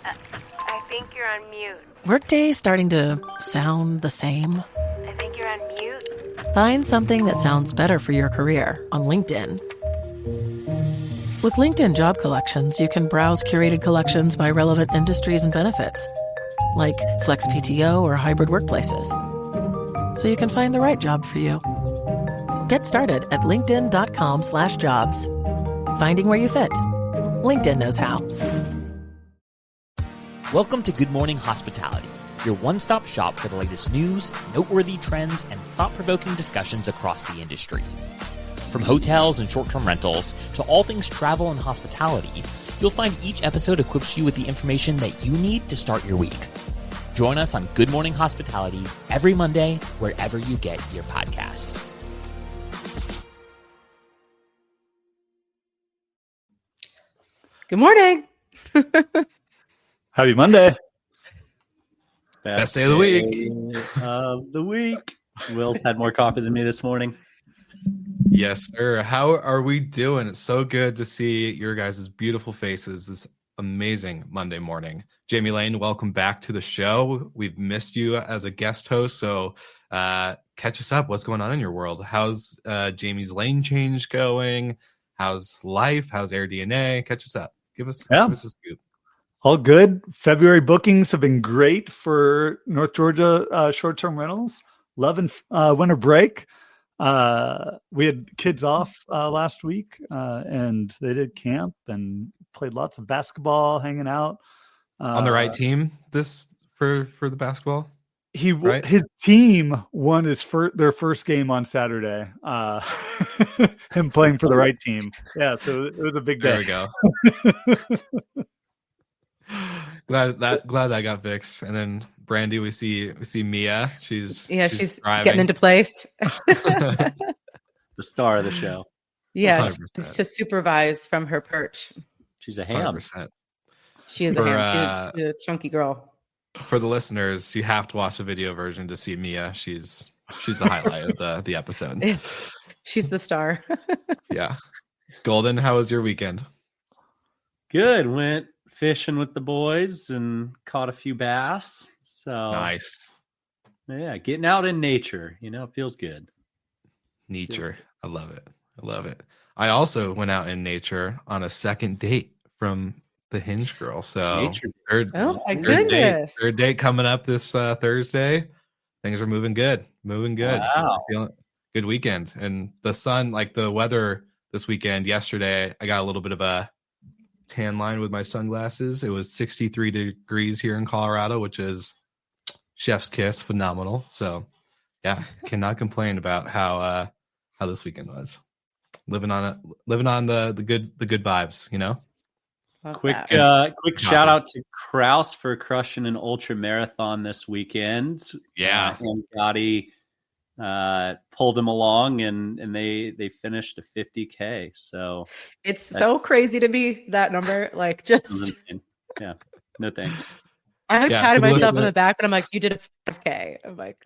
I think you're on mute. Workday starting to sound the same? I think you're on mute. Find something that sounds better for your career on LinkedIn. With LinkedIn Job Collections, you can browse curated collections by relevant industries and benefits, like flex PTO or hybrid workplaces, so you can find the right job for you. Get started at linkedin.com/jobs. Finding where you fit. LinkedIn knows how. Welcome to Good Morning Hospitality, your one-stop shop for the latest news, noteworthy trends, and thought-provoking discussions across the industry. From hotels and short-term rentals to all things travel and hospitality, you'll find each episode equips you with the information that you need to start your week. Join us on Good Morning Hospitality every Monday, wherever you get your podcasts. Good morning. Happy Monday. Best day of the week. Will's had more coffee than me this morning. Yes, sir. How are we doing? It's so good to see your guys' beautiful faces this amazing Monday morning. Jamie Lane, welcome back to the show. We've missed you as a guest host, so catch us up. What's going on in your world? How's Jamie's lane change going? How's life? How's AirDNA? Catch us up. Give us a scoop. All good. February bookings have been great for North Georgia short-term rentals. Loving winter break. We had kids off last week, and they did camp and played lots of basketball, hanging out. On the right team this for the basketball? His team won their first game on Saturday. Him playing for the right team. Yeah, so it was a big day. There we go. glad that got fixed. And then Brandy, we see Mia. She's getting into place. The star of the show. Yeah, she's to supervise from her perch. She's a ham. 100%. She is a ham. She's a chunky girl. For the listeners, you have to watch the video version to see Mia. She's the highlight of the episode. She's the star. Yeah. Golden, how was your weekend? Good. Went fishing with the boys and caught a few bass. So nice. Yeah, getting out in nature, it feels good. Nature. I love it. I also went out in nature on a second date from the Hinge girl. So third date coming up this Thursday. Things are moving good. Wow. Feeling good weekend. And the sun, like the weather this weekend, yesterday, I got a little bit of a tan line with my sunglasses. It was 63 degrees here in Colorado, which is chef's kiss, phenomenal. So yeah, cannot complain about how this weekend was. Living on the good vibes, Quick shout out to Kraus for crushing an ultra marathon this weekend. Yeah. And Gotti pulled him along and they finished a 50K. So it's so crazy to me, that number. Like, just yeah, no thanks. I patted myself on the back and I'm like, you did a 5K. I'm like,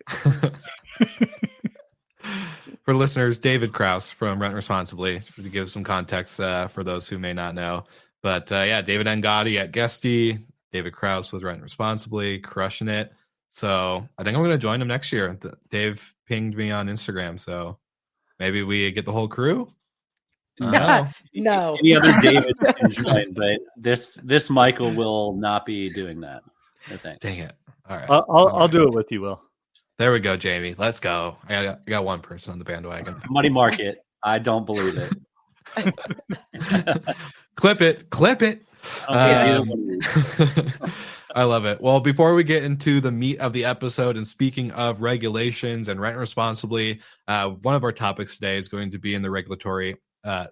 for listeners, David Kraus from Rent Responsibly, to give some context for those who may not know. But David and Gotti at Guesty, David Kraus with Rent Responsibly, crushing it. So I think I'm going to join him next year. Dave pinged me on Instagram, so maybe we get the whole crew. No. Any other David can join, but this Michael will not be doing that. No thanks. Dang it! All right, I'll do it with you, Will. There we go, Jamie. Let's go. I got one person on the bandwagon. Money market. I don't believe it. Clip it. I love it. Well, before we get into the meat of the episode, and speaking of regulations and Rent Responsibly, one of our topics today is going to be in the regulatory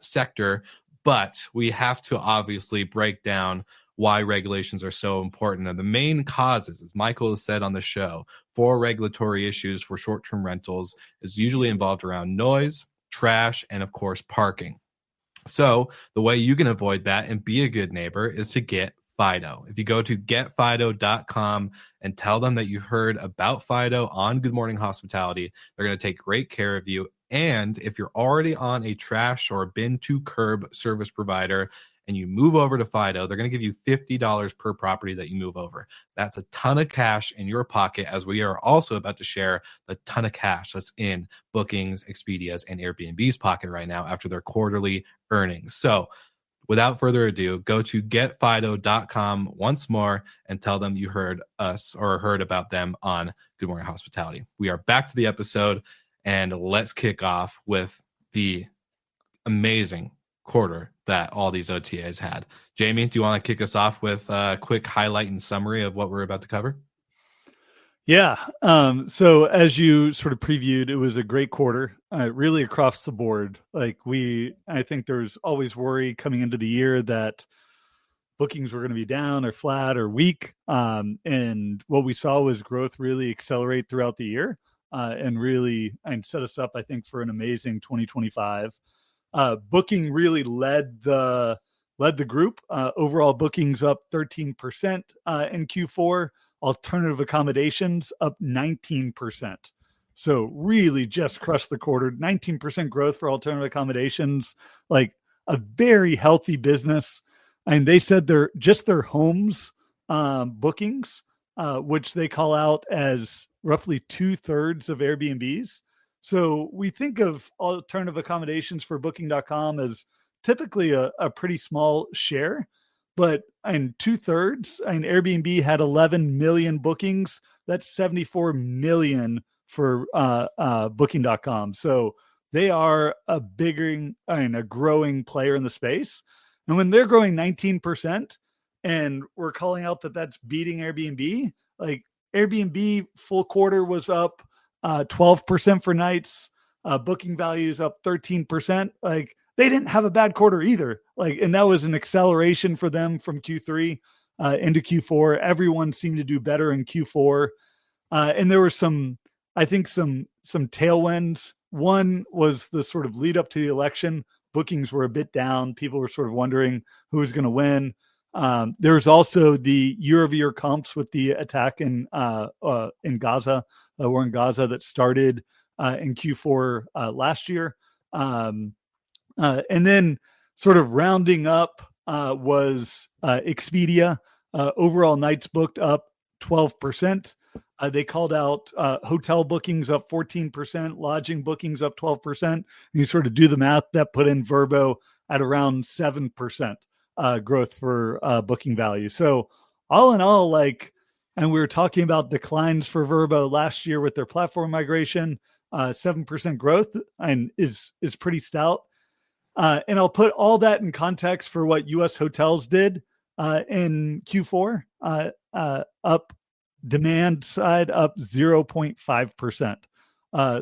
sector, but we have to obviously break down why regulations are so important. And the main causes, as Michael has said on the show, for regulatory issues for short-term rentals is usually involved around noise, trash, and of course, parking. So the way you can avoid that and be a good neighbor is to get Fido. If you go to getfido.com and tell them that you heard about Fido on Good Morning Hospitality, they're going to take great care of you. And if you're already on a trash or bin to curb service provider and you move over to Fido, they're going to give you $50 per property that you move over. That's a ton of cash in your pocket, as we are also about to share the ton of cash that's in Bookings, Expedia's, and Airbnb's pocket right now after their quarterly earnings. So without further ado, go to getfido.com once more and tell them you heard us or heard about them on Good Morning Hospitality. We are back to the episode, and let's kick off with the amazing quarter that all these OTAs had. Jamie, do you want to kick us off with a quick highlight and summary of what we're about to cover? Yeah. So as you sort of previewed, it was a great quarter, really across the board. I think there's always worry coming into the year that bookings were going to be down or flat or weak. And what we saw was growth really accelerate throughout the year, and set us up, I think, for an amazing 2025. Booking really led the group. Overall bookings up 13% in Q4. Alternative accommodations up 19%. So really just crushed the quarter. 19% growth for alternative accommodations, like a very healthy business. And they said their homes bookings, which they call out as roughly 2/3 of Airbnbs. So we think of alternative accommodations for Booking.com as typically a pretty small share. But in 2/3, Airbnb had 11 million bookings. That's 74 million for Booking.com. So they are a growing player in the space. And when they're growing 19% and we're calling out that that's beating Airbnb, like Airbnb full quarter was up 12% for nights, booking values up 13%. Like they didn't have a bad quarter either. And that was an acceleration for them from Q3 into Q4. Everyone seemed to do better in Q4. And there were some tailwinds. One was the sort of lead up to the election. Bookings were a bit down. People were sort of wondering who was going to win. There's also the year-over-year comps with the attack in Gaza, war in Gaza that started in Q4 last year. And then sort of rounding up was Expedia. Overall nights booked up 12%. They called out hotel bookings up 14%, lodging bookings up 12%. And you sort of do the math, that put in Vrbo at around 7% growth for booking value. So all in all, and we were talking about declines for Vrbo last year with their platform migration, 7% growth and is pretty stout. And I'll put all that in context for what U.S. hotels did in Q4, up demand side up 0.5%.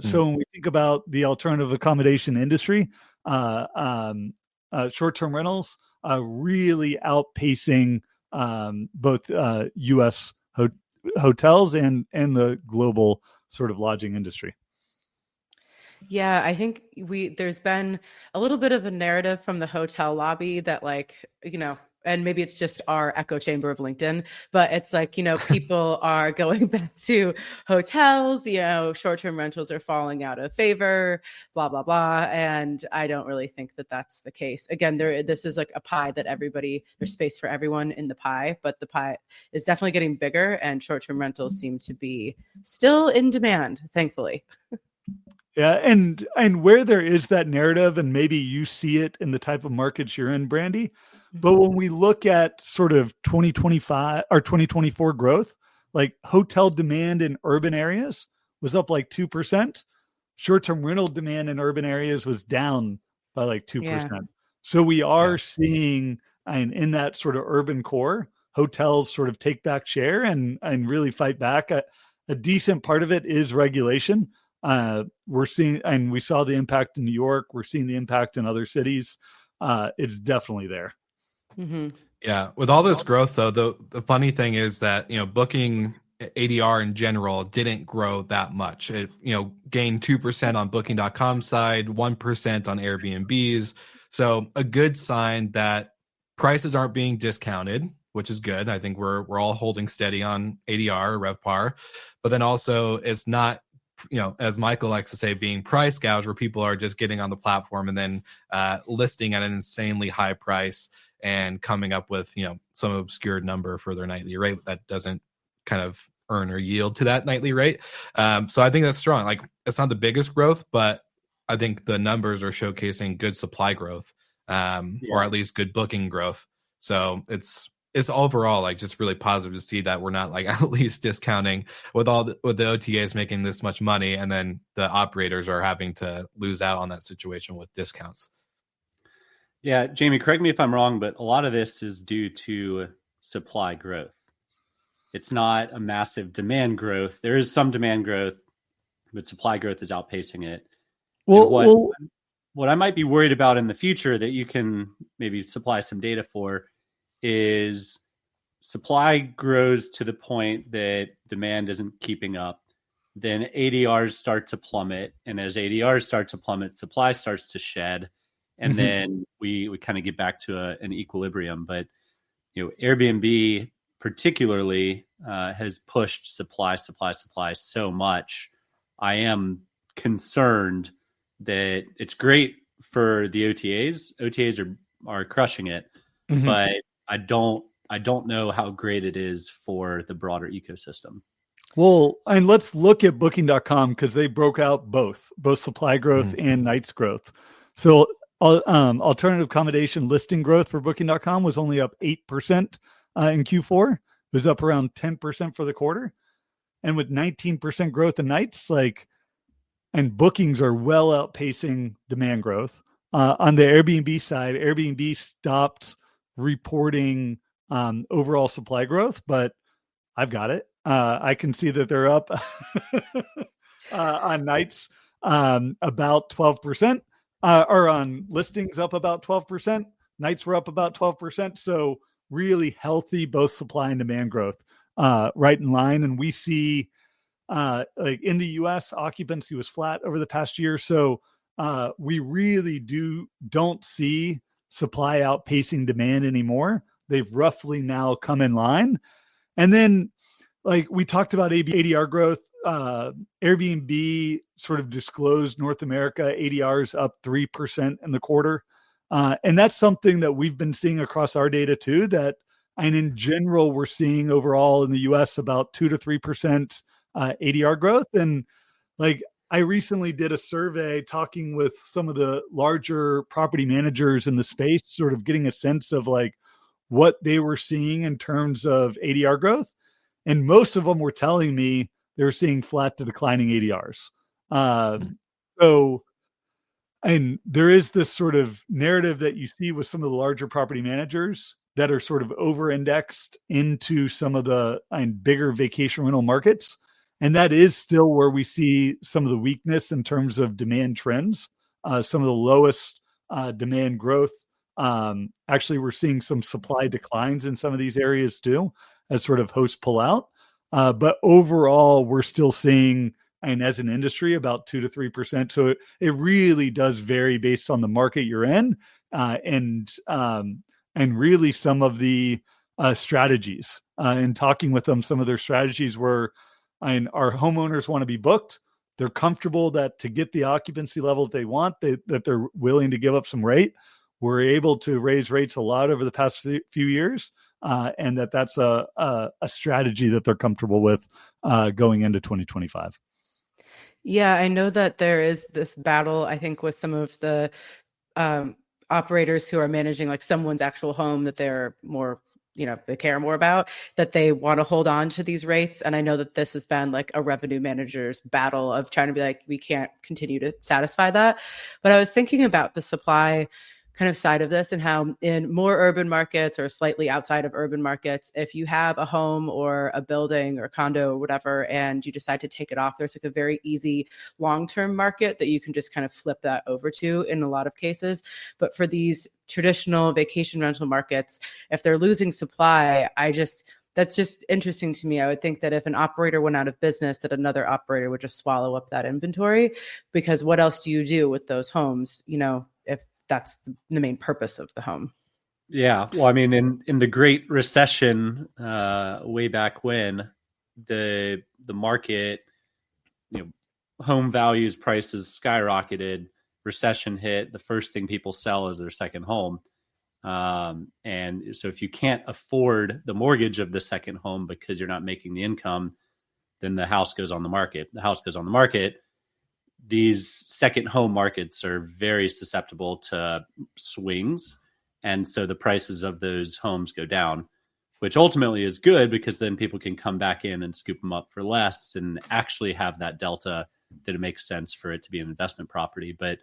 So when we think about the alternative accommodation industry, short-term rentals really outpacing both U.S. hotels and the global sort of lodging industry. Yeah, I think there's been a little bit of a narrative from the hotel lobby that and maybe it's just our echo chamber of LinkedIn, but it's people are going back to hotels, short-term rentals are falling out of favor, blah, blah, blah. And I don't really think that that's the case. Again, this is like a pie that there's space for everyone in the pie, but the pie is definitely getting bigger and short-term rentals seem to be still in demand, thankfully. Yeah, and where there is that narrative, and maybe you see it in the type of markets you're in, Brandy, but when we look at sort of 2025 or 2024 growth, like hotel demand in urban areas was up 2%. Short-term rental demand in urban areas was down by 2%. Yeah. So we are seeing, and in that sort of urban core, hotels sort of take back share and really fight back. A decent part of it is regulation. We're seeing, and we saw the impact in New York. We're seeing the impact in other cities. It's definitely there. Mm-hmm. Yeah. With all this growth, though, the funny thing is that, booking ADR in general didn't grow that much. It, gained 2% on Booking.com side, 1% on Airbnb's. So a good sign that prices aren't being discounted, which is good. I think we're all holding steady on ADR or RevPAR, but then also it's not, as Michael likes to say, being price gouged, where people are just getting on the platform and then listing at an insanely high price. and coming up with, some obscure number for their nightly rate that doesn't kind of earn or yield to that nightly rate. So I think that's strong. Like, it's not the biggest growth, but I think the numbers are showcasing good supply growth, or at least good booking growth. So it's overall like just really positive to see that we're not like at least discounting with the OTAs making this much money, and then the operators are having to lose out on that situation with discounts. Yeah, Jamie, correct me if I'm wrong, but a lot of this is due to supply growth. It's not a massive demand growth. There is some demand growth, but supply growth is outpacing it. Well, what I might be worried about in the future that you can maybe supply some data for is supply grows to the point that demand isn't keeping up. Then ADRs start to plummet. And as ADRs start to plummet, supply starts to shed. And then we kind of get back to an equilibrium. But, Airbnb particularly has pushed supply so much. I am concerned that it's great for the OTAs. OTAs are crushing it, but I don't know how great it is for the broader ecosystem. Well, and let's look at booking.com because they broke out both supply growth and nights growth. So alternative accommodation listing growth for booking.com was only up 8% in Q4. It was up around 10% for the quarter. And with 19% growth in nights, and bookings are well outpacing demand growth. On the Airbnb side, Airbnb stopped reporting overall supply growth, but I've got it. I can see that they're up on nights about 12%, or on listings up about 12%. Nights were up about 12%. So really healthy, both supply and demand growth right in line. And we see like in the US, occupancy was flat over the past year. So we really don't see supply outpacing demand anymore. They've roughly now come in line. And then like we talked about ADR growth, Airbnb sort of disclosed North America ADRs up 3% in the quarter. And that's something that we've been seeing across our data too, and in general, we're seeing overall in the US about 2 to 3% ADR growth. And like I recently did a survey talking with some of the larger property managers in the space, sort of getting a sense of like what they were seeing in terms of ADR growth. And most of them were telling me they were seeing flat to declining ADRs. And there is this sort of narrative that you see with some of the larger property managers that are sort of over-indexed into some of the bigger vacation rental markets. And that is still where we see some of the weakness in terms of demand trends, some of the lowest demand growth. Actually, we're seeing some supply declines in some of these areas too, as sort of hosts pull out. But overall, we're still seeing, and as an industry, about 2 to 3%. So it really does vary based on the market you're in, and really some of the strategies. In talking with them, some of their strategies were, our homeowners want to be booked. They're comfortable that to get the occupancy level that they want, that they're willing to give up some rate. We're able to raise rates a lot over the past few years, and that's a strategy that they're comfortable with going into 2025. Yeah, I know that there is this battle, I think, with some of the operators who are managing like someone's actual home that they're more, they care more about, that they want to hold on to these rates. And I know that this has been like a revenue manager's battle of trying to be like, we can't continue to satisfy that. But I was thinking about the supply kind of side of this and how in more urban markets or slightly outside of urban markets, if you have a home or a building or condo or whatever, and you decide to take it off, there's like a very easy long-term market that you can just kind of flip that over to in a lot of cases. But for these traditional vacation rental markets, if they're losing supply, that's just interesting to me. I would think that if an operator went out of business, that another operator would just swallow up that inventory, because what else do you do with those homes, if that's the main purpose of the home? Yeah. Well, I mean, in the Great Recession, way back when, the market, home values, prices skyrocketed, recession hit. The first thing people sell is their second home. And so if you can't afford the mortgage of the second home because you're not making the income, then the house goes on the market. The house goes on the market. These second home markets are very susceptible to swings. And so the prices of those homes go down, which ultimately is good because then people can come back in and scoop them up for less and actually have that delta that it makes sense for it to be an investment property. But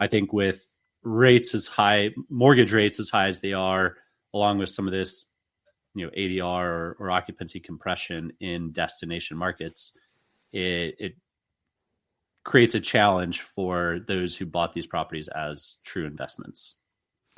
I think with rates as high, mortgage rates as high as they are, along with some of this, ADR or occupancy compression in destination markets, it creates a challenge for those who bought these properties as true investments.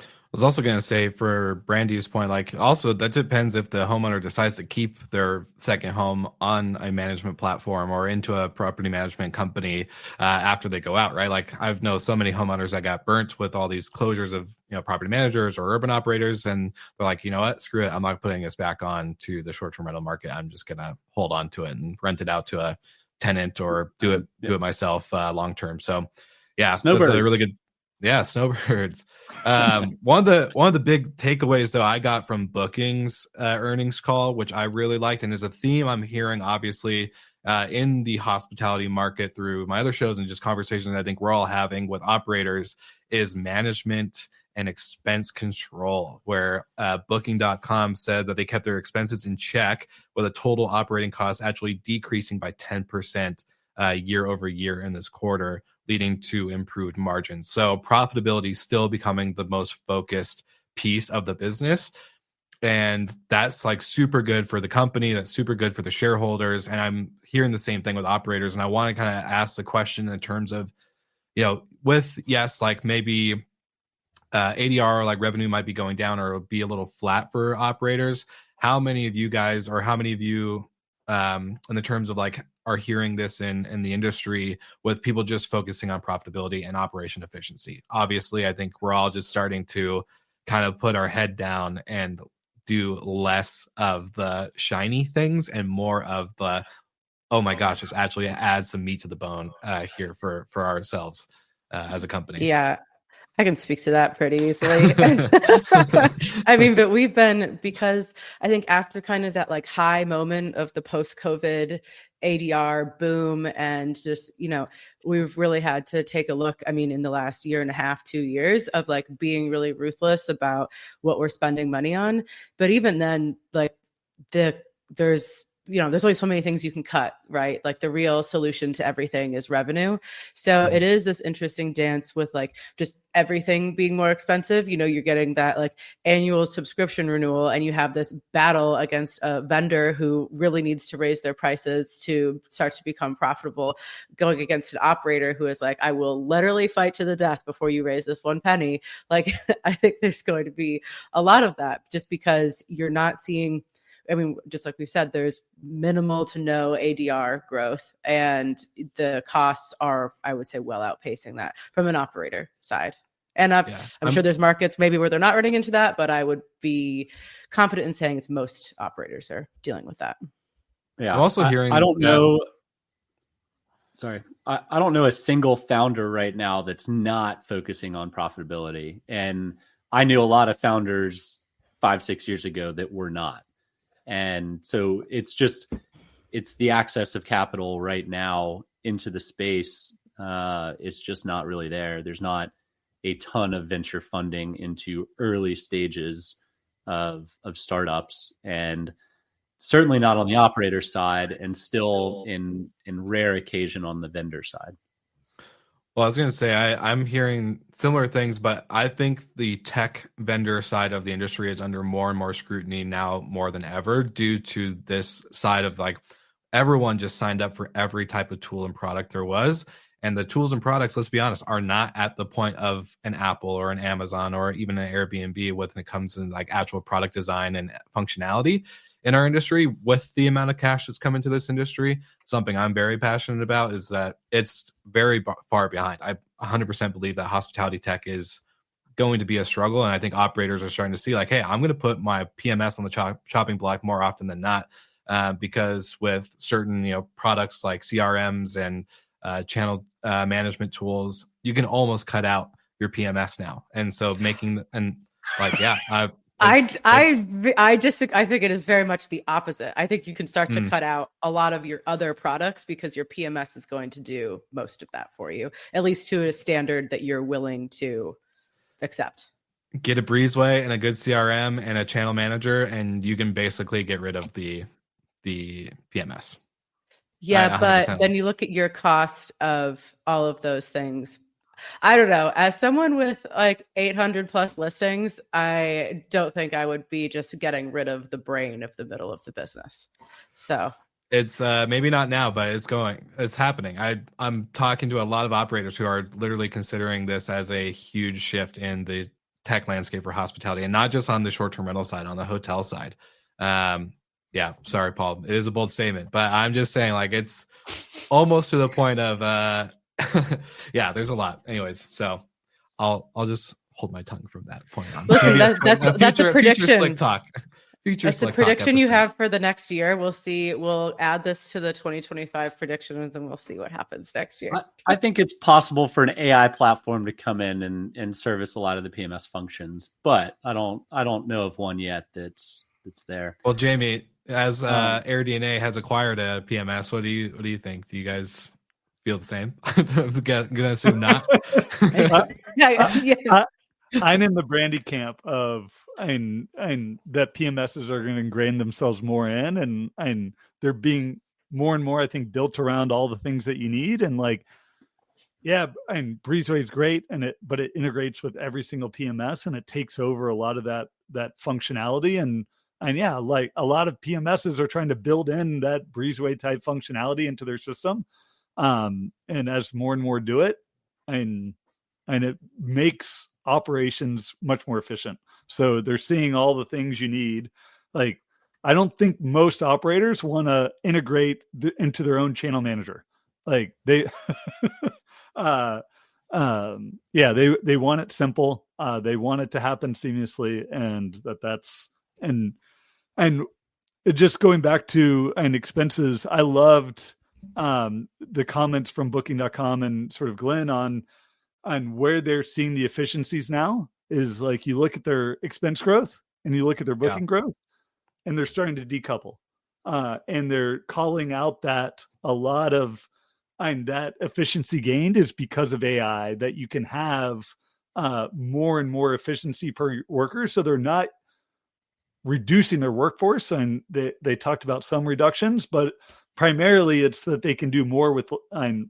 I was also going to say, for Brandy's point, like, also that depends if the homeowner decides to keep their second home on a management platform or into a property management company after they go out, right? Like, I've known so many homeowners that got burnt with all these closures of property managers or urban operators, and they're like, you know what, screw it, I'm not putting this back on to the short-term rental market. I'm just going to hold on to it and rent it out to a tenant or do it myself long term. So yeah, Snowbirds. That's a really good. Yeah, snowbirds. One of the big takeaways though I got from Booking's earnings call, which I really liked, and is a theme I'm hearing obviously in the hospitality market through my other shows and just conversations I think we're all having with operators, is management and expense control, where Booking.com said that they kept their expenses in check with a total operating cost actually decreasing by 10% year over year in this quarter, leading to improved margins. So profitability still becoming the most focused piece of the business. And that's like super good for the company. That's super good for the shareholders. And I'm hearing the same thing with operators. And I want to kind of ask the question in terms of, with, yes, like maybe ADR, like revenue might be going down or it'll be a little flat for operators. How many of you guys, or how many of you in the terms of like are hearing this in the industry with people just focusing on profitability and operation efficiency? Obviously, I think we're all just starting to kind of put our head down and do less of the shiny things and more of the, oh my gosh, this actually adds some meat to the bone here for ourselves as a company. Yeah, I can speak to that pretty easily. I mean, but we've been, because I think after kind of that like high moment of the post-COVID ADR boom, and just, we've really had to take a look, I mean, in the last year and a half, 2 years, of like being really ruthless about what we're spending money on. But even then, like there's only so many things you can cut, right? Like the real solution to everything is revenue. So it is this interesting dance with like just everything being more expensive. You're getting that like annual subscription renewal, and you have this battle against a vendor who really needs to raise their prices to start to become profitable, going against an operator who is like, I will literally fight to the death before you raise this one penny. Like, I think there's going to be a lot of that, just because you're not seeing, I mean, just like we said, there's minimal to no ADR growth, and the costs are, I would say, well outpacing that from an operator side. And I'm sure there's markets maybe where they're not running into that, but I would be confident in saying it's most operators are dealing with that. Yeah. I'm also hearing, I don't know. Sorry. I don't know a single founder right now that's not focusing on profitability. And I knew a lot of founders 5-6 years ago that were not. And so it's the access of capital right now into the space. It's just not really there. There's not a ton of venture funding into early stages of startups, and certainly not on the operator side, and still in rare occasion on the vendor side. Well, I was going to say, I'm hearing similar things, but I think the tech vendor side of the industry is under more and more scrutiny now more than ever, due to this side of like everyone just signed up for every type of tool and product there was. And the tools and products, let's be honest, are not at the point of an Apple or an Amazon or even an Airbnb when it comes to like actual product design and functionality in our industry. With the amount of cash that's come into this industry, something I'm very passionate about is that it's very far behind. I 100% believe that hospitality tech is going to be a struggle. And I think operators are starting to see like, hey, I'm going to put my PMS on the chopping block more often than not, because with certain, products like CRMs and channel management tools, you can almost cut out your PMS now. And so Like, yeah, I think it is very much the opposite. I think you can start to cut out a lot of your other products because your PMS is going to do most of that for you, at least to a standard that you're willing to accept. Get a breezeway and a good CRM and a channel manager, and you can basically get rid of the PMS. Yeah, but then you look at your cost of all of those things. I don't know. As someone with like 800 plus listings, I don't think I would be just getting rid of the brain of the middle of the business. So it's maybe not now, but it's happening. I'm talking to a lot of operators who are literally considering this as a huge shift in the tech landscape for hospitality, and not just on the short-term rental side, on the hotel side. Yeah, sorry, Paul. It is a bold statement, but I'm just saying, like, it's almost to the point of yeah, there's a lot. Anyways, so I'll just hold my tongue from that point on. Listen, that's a prediction. Future slick talk. It's a prediction you have for the next year. We'll see. We'll add this to the 2025 predictions, and we'll see what happens next year. I think it's possible for an AI platform to come in and service a lot of the PMS functions, but I don't know of one yet that's there. Well, Jamie, as AirDNA has acquired a PMS, what do you think? Do you guys feel the same? I'm gonna assume not. I'm in the Brandy camp of and that PMSs are going to ingrain themselves more in, and they're being more and more, I think, built around all the things that you need. And like, yeah, and Breezeway is great, but it integrates with every single PMS, and it takes over a lot of that functionality. And yeah, like a lot of PMSs are trying to build in that Breezeway type functionality into their system. And as more and more do it, and it makes operations much more efficient. So they're seeing all the things you need. Like, I don't think most operators want to integrate into their own channel manager. Like they, yeah, they want it simple. They want it to happen seamlessly, and and it just going back to expenses. I loved the comments from Booking.com and sort of Glenn on where they're seeing the efficiencies now is like, you look at their expense growth and you look at their booking growth, and they're starting to decouple. And they're calling out that a lot of that efficiency gained is because of AI, that you can have more and more efficiency per worker. So they're not reducing their workforce, and they talked about some reductions, but primarily it's that they can do more with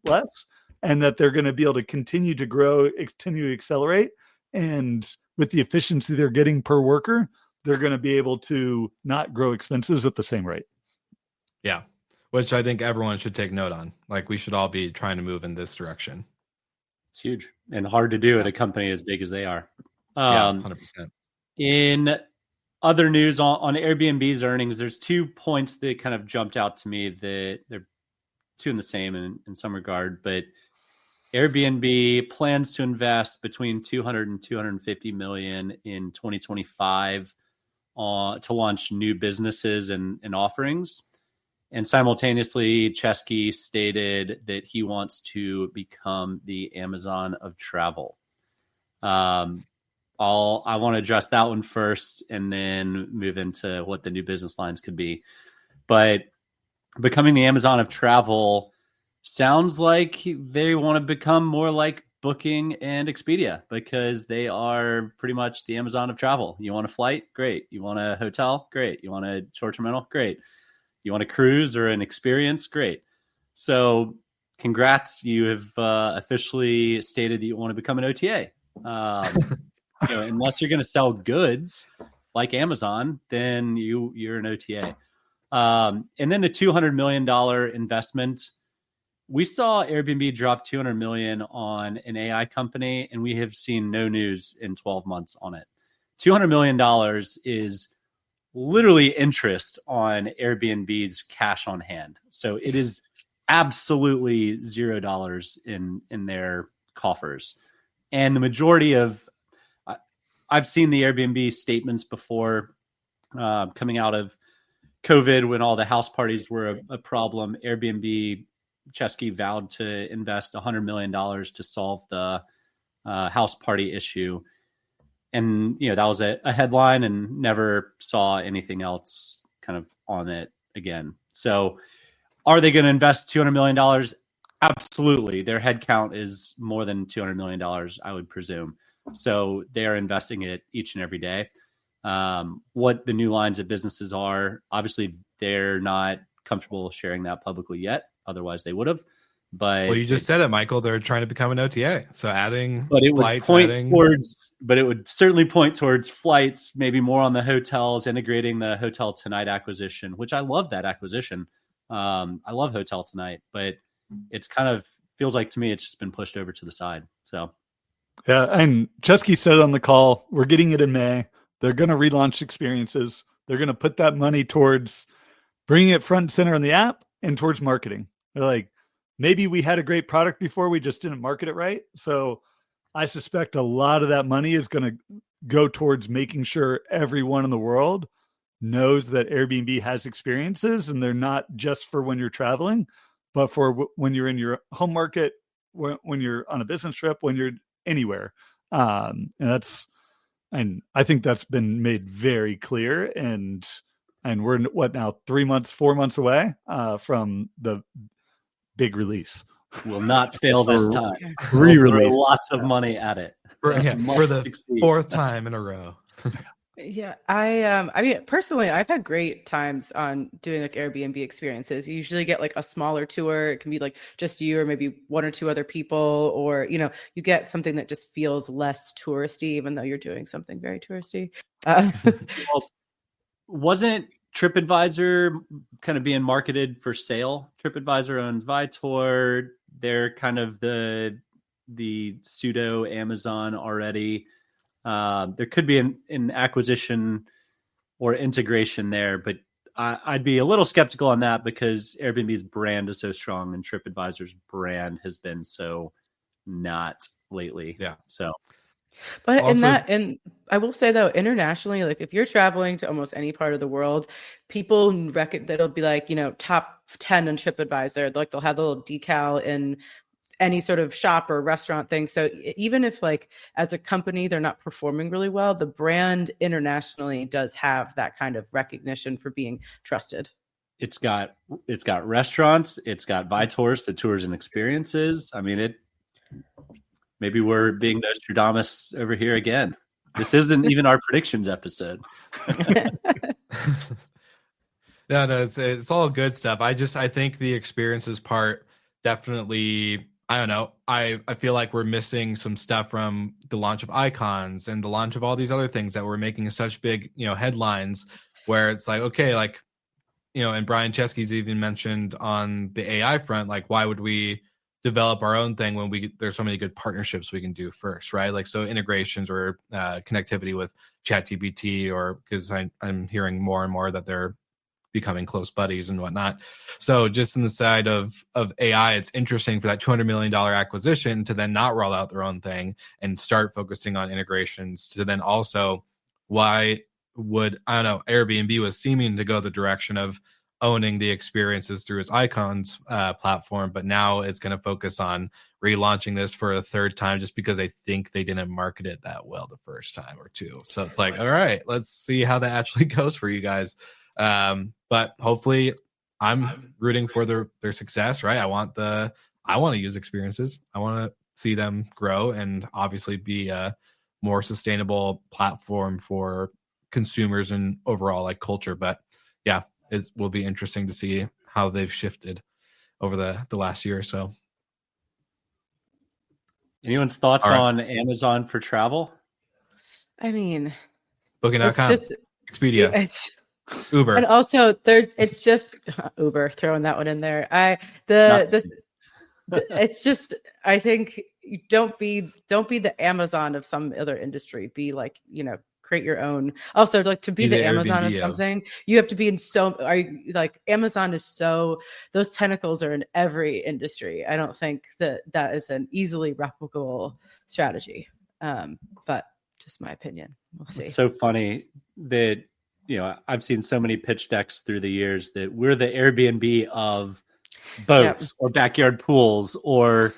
less, and that they're going to be able to continue to grow, continue to accelerate. And with the efficiency they're getting per worker, they're going to be able to not grow expenses at the same rate. Yeah, which I think everyone should take note on. Like, we should all be trying to move in this direction. It's huge and hard to do at a company as big as they are. 100%. In other news on Airbnb's earnings, there's 2 points that kind of jumped out to me that they're two in the same in some regard, but Airbnb plans to invest between 200 and 250 million in 2025 to launch new businesses and offerings. And simultaneously, Chesky stated that he wants to become the Amazon of travel. I want to address that one first and then move into what the new business lines could be. But becoming the Amazon of travel sounds like they want to become more like Booking and Expedia, because they are pretty much the Amazon of travel. You want a flight? Great. You want a hotel? Great. You want a short-term rental? Great. You want a cruise or an experience? Great. So congrats. You have officially stated that you want to become an OTA. Unless you're going to sell goods like Amazon, then you're an OTA. And then the $200 million investment. We saw Airbnb drop $200 million on an AI company, and we have seen no news in 12 months on it. $200 million is literally interest on Airbnb's cash on hand. So it is absolutely $0 in their coffers. And the majority of, I've seen the Airbnb statements before coming out of COVID when all the house parties were a problem. Airbnb, Chesky vowed to invest $100 million to solve the house party issue. and that was a headline, and never saw anything else kind of on it again. So are they going to invest $200 million? Absolutely. Their headcount is more than $200 million, I would presume. So they are investing it each and every day. What the new lines of businesses are, obviously they're not comfortable sharing that publicly yet. Otherwise they would have. But well, you just said it, Michael. They're trying to become an OTA. So adding but it would flights, but it would certainly point towards flights, maybe more on the hotels, integrating the Hotel Tonight acquisition, which I love that acquisition. I love Hotel Tonight, but it's kind of feels like to me it's just been pushed over to the side. So yeah, and Chesky said on the call, we're getting it in May. They're going to relaunch experiences. They're going to put that money towards bringing it front and center in the app and towards marketing. They're like, maybe we had a great product before, we just didn't market it right. So I suspect a lot of that money is going to go towards making sure everyone in the world knows that Airbnb has experiences, and they're not just for when you're traveling, but for when you're in your home market, when you're on a business trip, when you're anywhere. And I think that's been made very clear. And we're now 4 months away from the big release. Will not fail this time. Re-release. Lots of money at it. For the fourth time in a row. Yeah, I mean, personally, I've had great times on doing like Airbnb experiences. You usually get like a smaller tour. It can be like just you or maybe one or two other people, or you get something that just feels less touristy, even though you're doing something very touristy. Well, wasn't TripAdvisor kind of being marketed for sale? TripAdvisor owns Viator. They're kind of the pseudo Amazon already. There could be an acquisition or integration there, but I'd be a little skeptical on that because Airbnb's brand is so strong and TripAdvisor's brand has been so not lately. Yeah. So, but Also- and I will say though, internationally, like if you're traveling to almost any part of the world, people reckon that'll be like, top 10 on TripAdvisor. Like they'll have the little decal in any sort of shop or restaurant thing. So even if like as a company, they're not performing really well, the brand internationally does have that kind of recognition for being trusted. it's got restaurants, it's got Vitors, the tours and experiences. I mean, maybe we're being Nostradamus over here again. This isn't even our predictions episode. No, it's all good stuff. I think the experiences part definitely, I don't know. I feel like we're missing some stuff from the launch of Icons and the launch of all these other things that were making such big, headlines, where it's like, okay, like, and Brian Chesky's even mentioned on the AI front, like, why would we develop our own thing when there's so many good partnerships we can do first, right? Like, so integrations or connectivity with ChatGPT, or because I'm hearing more and more that they're becoming close buddies and whatnot. So just in the side of AI, it's interesting for that $200 million acquisition to then not roll out their own thing and start focusing on integrations, to then also, why would, I don't know, Airbnb was seeming to go the direction of owning the experiences through its Icons platform, but now it's going to focus on relaunching this for a third time just because they think they didn't market it that well the first time or two. So it's like, all right, let's see how that actually goes for you guys. But hopefully I'm rooting for their success, right? I want to use experiences. I want to see them grow and obviously be a more sustainable platform for consumers and overall like culture. But yeah, it will be interesting to see how they've shifted over the last year or so. Anyone's thoughts on Amazon for travel? I mean, Booking.com, Expedia, Uber, and also it's just Uber, throwing that one in there. It's just, I think, don't be the Amazon of some other industry. Be like, create your own. Also, like, to be the Amazon of something, you have to be in Amazon is so, those tentacles are in every industry. I don't think that is an easily replicable strategy. But just my opinion. We'll see. It's so funny that, I've seen so many pitch decks through the years that we're the Airbnb of boats or backyard pools or,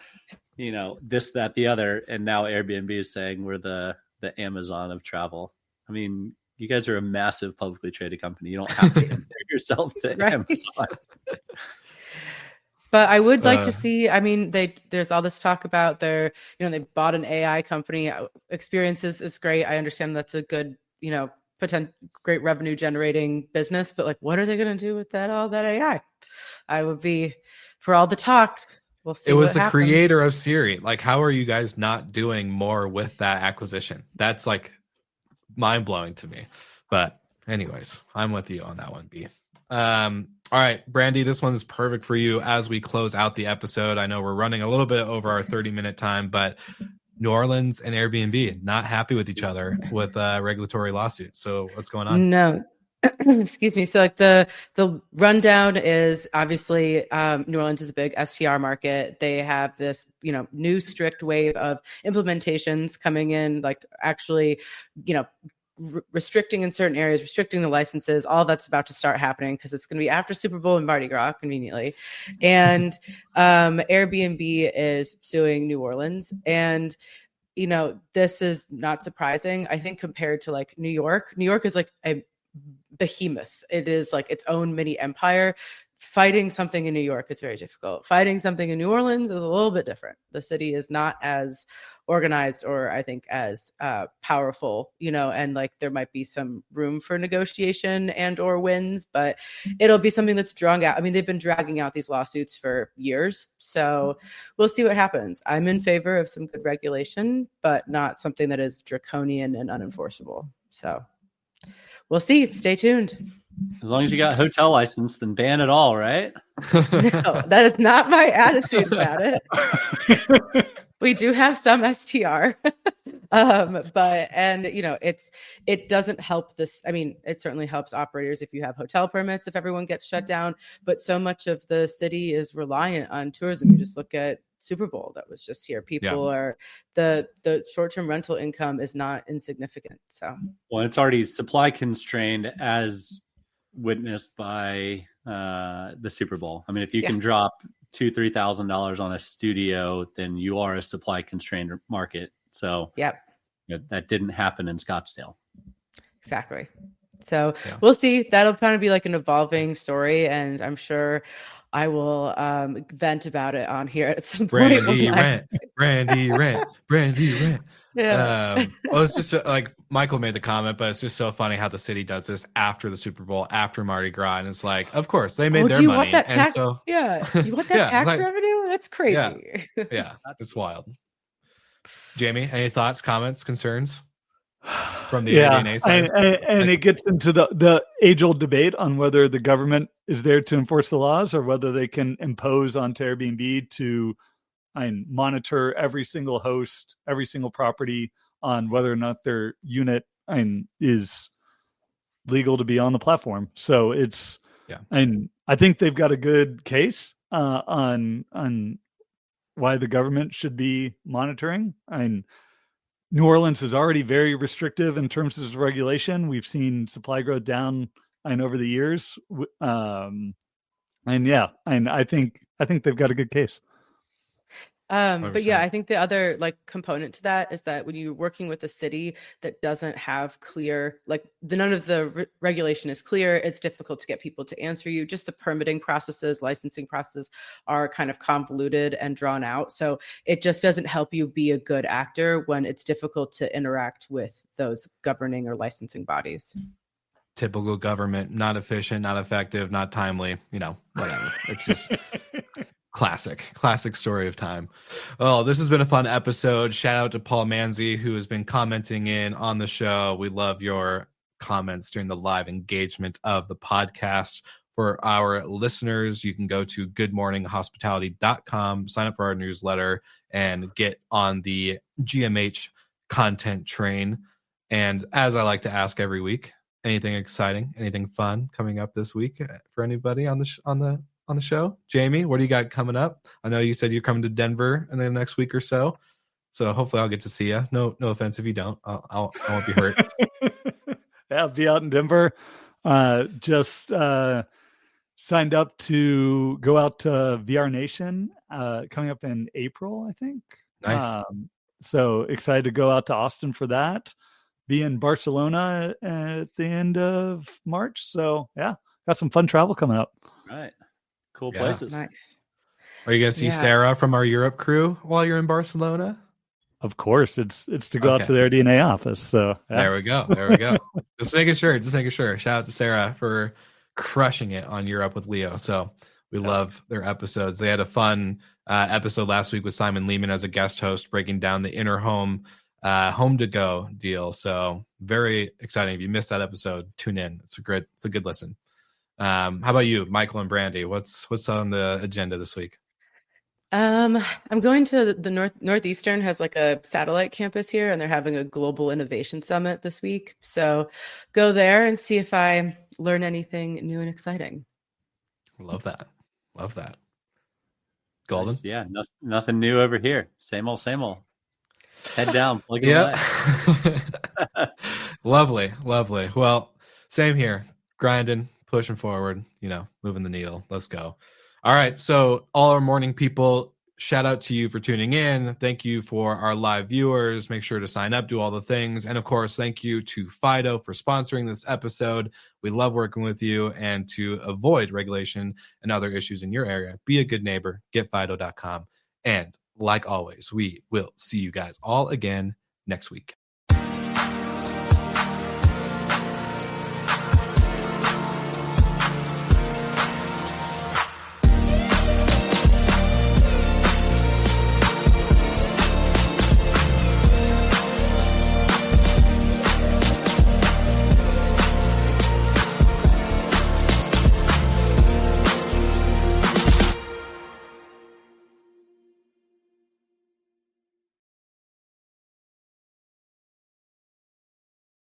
this, that, the other. And now Airbnb is saying we're the the Amazon of travel. I mean, you guys are a massive publicly traded company. You don't have to compare yourself to Right. Amazon. But I would like to see, I mean, there's all this talk about they bought an AI company. Experiences is great. I understand that's a good, great revenue generating business, but like, what are they going to do with all that AI? I would be for all the talk. We'll see. It was the creator of Siri. Like, how are you guys not doing more with that acquisition? That's like mind blowing to me. But anyways, I'm with you on that one, B. All right, Brandy, this one is perfect for you as we close out the episode. I know we're running a little bit over our 30-minute time, but New Orleans and Airbnb not happy with each other with regulatory lawsuits. So what's going on? No. Excuse me. So like the rundown is obviously New Orleans is a big STR market. They have this, new strict wave of implementations coming in, like actually, restricting in certain areas, restricting the licenses. All that's about to start happening because it's going to be after Super Bowl and Mardi Gras, conveniently. And Airbnb is suing New Orleans. And this is not surprising. I think compared to like New York is like a behemoth. It is like its own mini empire. Fighting something in New York is very difficult. Fighting something in New Orleans is a little bit different. The city is not as organized or I think as powerful, and like there might be some room for negotiation and or wins, but it'll be something that's drawn out. I mean, they've been dragging out these lawsuits for years. So we'll see what happens. I'm in favor of some good regulation, but not something that is draconian and unenforceable. So we'll see. Stay tuned. As long as you got a hotel license, then ban it all, right? No, that is not my attitude about it. We do have some STR, but it doesn't help this. I mean, it certainly helps operators if you have hotel permits, if everyone gets shut down. But so much of the city is reliant on tourism. You just look at Super Bowl that was just here. People are the short-term rental income is not insignificant. So, well, it's already supply constrained as witnessed by the Super Bowl. I mean, if you can drop $2,000-$3,000 on a studio, then you are a supply constrained market. So that didn't happen in Scottsdale. Exactly. So we'll see. That'll kind of be like an evolving story, and I'm sure I will vent about it on here at some point. Brandy rent. Yeah. Well, it's just like Michael made the comment, but it's just so funny how the city does this after the Super Bowl, after Mardi Gras, and it's like, of course, they made their money. Want that tax? You want that tax revenue? That's crazy. Yeah, it's wild. Jamie, any thoughts, comments, concerns from the Airbnb side? And it gets into the age-old debate on whether the government is there to enforce the laws or whether they can impose onto Airbnb to monitor every single host, every single property on whether or not their unit is legal to be on the platform. So it's, and I think they've got a good case on why the government should be monitoring. And New Orleans is already very restrictive in terms of regulation. We've seen supply growth down over the years. And I think they've got a good case. But yeah, I think the other component to that is that when you're working with a city that doesn't have clear, none of the regulation is clear, it's difficult to get people to answer you. Just the permitting processes, licensing processes are kind of convoluted and drawn out. So it just doesn't help you be a good actor when it's difficult to interact with those governing or licensing bodies. Typical government, not efficient, not effective, not timely, whatever. It's just... Classic story of time. Oh, this has been a fun episode. Shout out to Paul Manzi, who has been commenting in on the show. We love your comments during the live engagement of the podcast. For our listeners, you can go to goodmorninghospitality.com, sign up for our newsletter, and get on the GMH content train. And as I like to ask every week, anything exciting, anything fun coming up this week for anybody on the show? Jamie, what do you got coming up? I know you said you're coming to Denver in the next week or so. So hopefully I'll get to see you. No offense if you don't. I won't be hurt. I'll be out in Denver. Just signed up to go out to VR Nation coming up in April, I think. Nice. So excited to go out to Austin for that. Be in Barcelona at the end of March. So yeah, got some fun travel coming up. Right. Cool Yeah. places. Nice. Are you going to see Sarah from our Europe crew while you're in Barcelona? Of course, it's to go out to their DNA office. So yeah. There we go. Just making sure. Shout out to Sarah for crushing it on Europe with Leo. So we love their episodes. They had a fun episode last week with Simon Lehman as a guest host, breaking down the inner home to go deal. So very exciting. If you missed that episode, tune in. It's a good listen. How about you, Michael and Brandy? What's on the agenda this week? I'm going to the Northeastern has like a satellite campus here, and they're having a global innovation summit this week. So go there and see if I learn anything new and exciting. Love that. Golden. Nice. Yeah. Nothing new over here. Same old. Head down. Plug it away. Lovely. Well, same here. Grinding, pushing forward, moving the needle. Let's go. All right. So all our morning people, shout out to you for tuning in. Thank you for our live viewers. Make sure to sign up, do all the things. And of course, thank you to Fido for sponsoring this episode. We love working with you, and to avoid regulation and other issues in your area, be a good neighbor, getfido.com. And like always, we will see you guys all again next week.